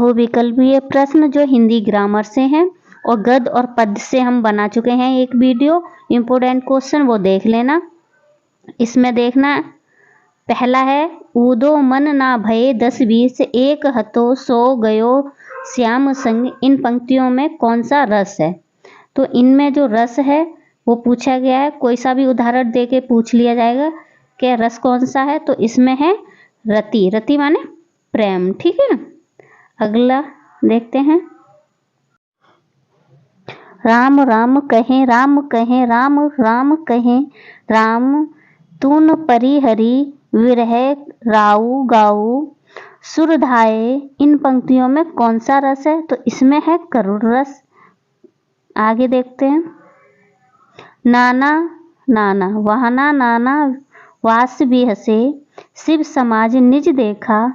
बहुविकल्पीय प्रश्न जो हिंदी ग्रामर से हैं और गद्य और पद्य से हम बना चुके हैं एक वीडियो इम्पोर्टेंट क्वेश्चन, वो देख लेना। इसमें देखना, पहला है ऊदो मन ना भये 10-20 एक हतो सो गयो श्याम संग। इन पंक्तियों में कौन सा रस है? तो इनमें जो रस है वो पूछा गया है, कोई सा भी उदाहरण दे के पूछ लिया जाएगा कि रस कौन सा है। तो इसमें है रति, रति माने प्रेम, ठीक है। अगला देखते हैं, राम राम कहें राम कहें राम राम कहें राम तून परिहरी विरह राऊ गाऊ सुरधाए। इन पंक्तियों में कौन सा रस है? तो इसमें है करुण रस। आगे देखते हैं, नाना नाना वहना नाना वास भी हसे शिव समाज निज देखा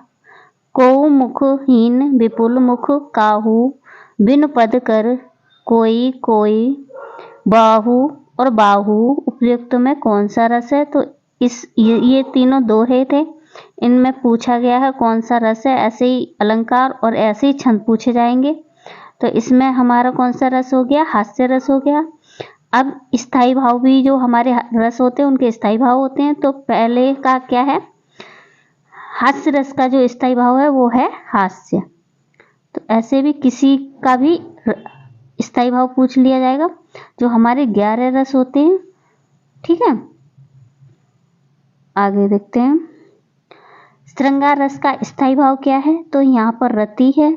को मुखहीन विपुल मुख काहू बिन पद कर कोई कोई बाहु और बाहु। उपयुक्त में कौन सा रस है? तो ये तीनों दोहे थे, इनमें पूछा गया है कौन सा रस है। ऐसे ही अलंकार और ऐसे ही छंद पूछे जाएंगे। तो इसमें हमारा कौन सा रस हो गया? हास्य रस हो गया। अब स्थाई भाव भी जो हमारे रस होते हैं उनके स्थाई भाव होते हैं। तो पहले का क्या है? हास्य रस का जो स्थाई भाव है वो है हास्य। तो ऐसे भी किसी का भी स्थाई भाव पूछ लिया जाएगा। जो हमारे 11 रस होते हैं, ठीक है। आगे देखते हैं, श्रृंगार रस का स्थाई भाव क्या है? तो यहाँ पर रति है।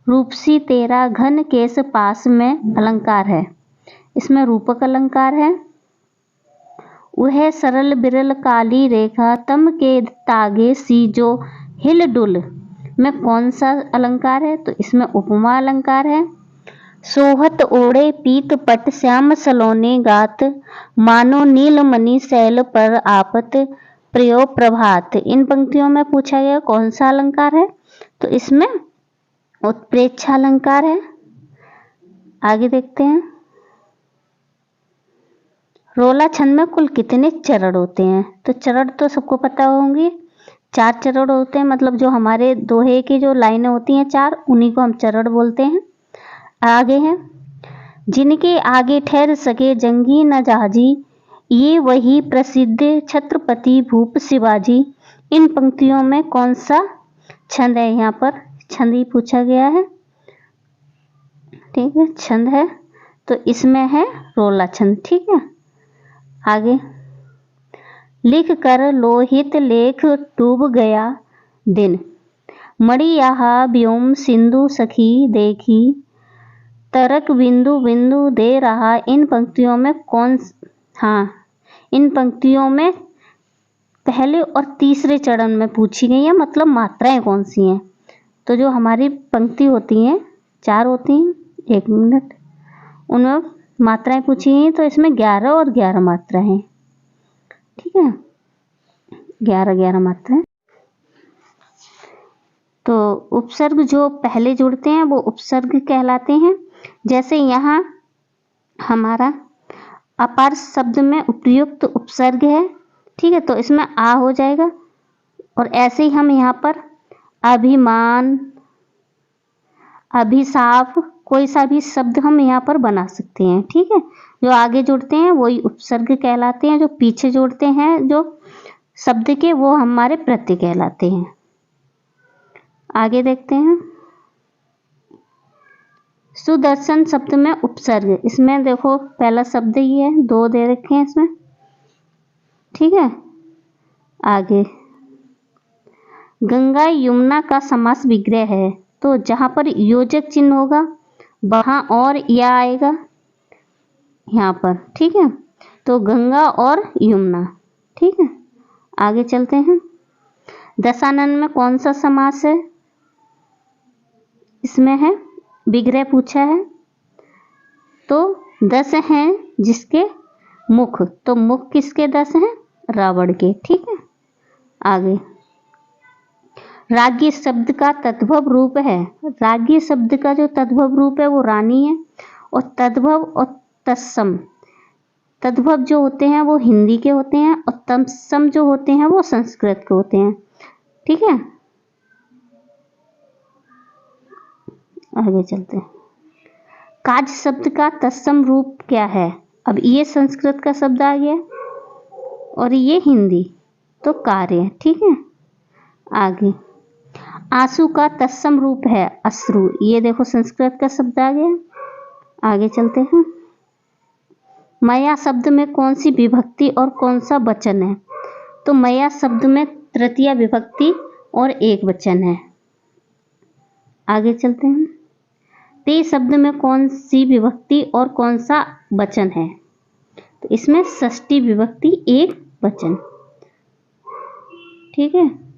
रूपसी तेरा घन केस पास में अलंकार है, इसमें रूपक अलंकार है। वह सरल बिरल काली रेखा तम के तागे सी जो हिल डुल में कौन सा अलंकार है? तो इसमें उपमा अलंकार है। सोहत ओढ़े पीत पट श्याम सलोने गात मानो नीलमणि शैल पर आपत प्रियो प्रभात। इन पंक्तियों में पूछा गया कौन सा अलंकार है? तो इसमें उत्प्रेक्षा अलंकार है। आगे देखते हैं, रोला छंद में कुल कितने चरण होते हैं? तो चरण तो सबको पता होंगे, 4 चरण होते हैं। मतलब जो हमारे दोहे की जो लाइनें होती हैं 4, उन्हीं को हम चरण बोलते हैं। आगे हैं, जिनके आगे ठहर सके जंगी न जहाजी ये वही प्रसिद्ध छत्रपति भूप शिवाजी। इन पंक्तियों में कौन सा छंद है? यहाँ पर छंद ही पूछा गया है, ठीक है, छंद है। तो इसमें है रोला छंद, ठीक है। आगे, लिख कर लोहित लेख डूब गया दिन मणि यहाँ व्योम सिंधु सखी देखी तरक बिंदु बिंदु दे रहा। इन पंक्तियों में इन पंक्तियों में पहले और तीसरे चरण में पूछी गई है, मतलब मात्राएं कौन सी हैं। तो जो हमारी पंक्ति होती हैं 4 होती हैं, 1 मिनट, उनमें मात्राएं पूछी गई। तो इसमें 11 और 11 मात्राएं हैं, ठीक है, 11 मात्राएं। तो उपसर्ग जो पहले जुड़ते हैं वो उपसर्ग कहलाते हैं। जैसे यहाँ हमारा अपार शब्द में उपयुक्त उपसर्ग है, ठीक है, तो इसमें आ हो जाएगा। और ऐसे ही हम यहाँ पर अभिमान, अभिशाप, कोई सा भी शब्द हम यहाँ पर बना सकते हैं, ठीक है। जो आगे जुड़ते हैं वही उपसर्ग कहलाते हैं, जो पीछे जुड़ते हैं जो शब्द के वो हमारे प्रत्यय कहलाते हैं। आगे देखते हैं, सुदर्शन शब्द में उपसर्ग। इसमें देखो पहला शब्द ही है, 2 दे रखे हैं इसमें, ठीक है। आगे, गंगा यमुना का समास विग्रह है, तो जहां पर योजक चिन्ह होगा वहां और या आएगा यहाँ पर, ठीक है। तो गंगा और यमुना, ठीक है। आगे चलते हैं, दशानन में कौन सा समास है? इसमें है विग्रह पूछा है, तो 10 हैं जिसके मुख, तो मुख किसके 10 हैं? रावण के, ठीक है। आगे, राज्य शब्द का तद्भव रूप है। राज्य शब्द का जो तद्भव रूप है वो रानी है। और तद्भव और तत्सम, तद्भव जो होते हैं वो हिंदी के होते हैं और तत्सम जो होते हैं वो संस्कृत के होते हैं, ठीक है। आगे चलते हैं। काज शब्द का तत्सम रूप क्या है? अब ये संस्कृत का शब्द आ गया और ये हिंदी, तो कार्य। ठीक है, आगे आंसू का तत्सम रूप है अश्रु, ये देखो संस्कृत का शब्द आ गया। आगे चलते हैं। मया शब्द में कौन सी विभक्ति और कौन सा वचन है? तो मया शब्द में तृतीया विभक्ति और एक वचन है। आगे चलते हैं। ते शब्द में कौन सी विभक्ति और कौन सा वचन है? तो इसमें षष्ठी विभक्ति एक वचन। ठीक है।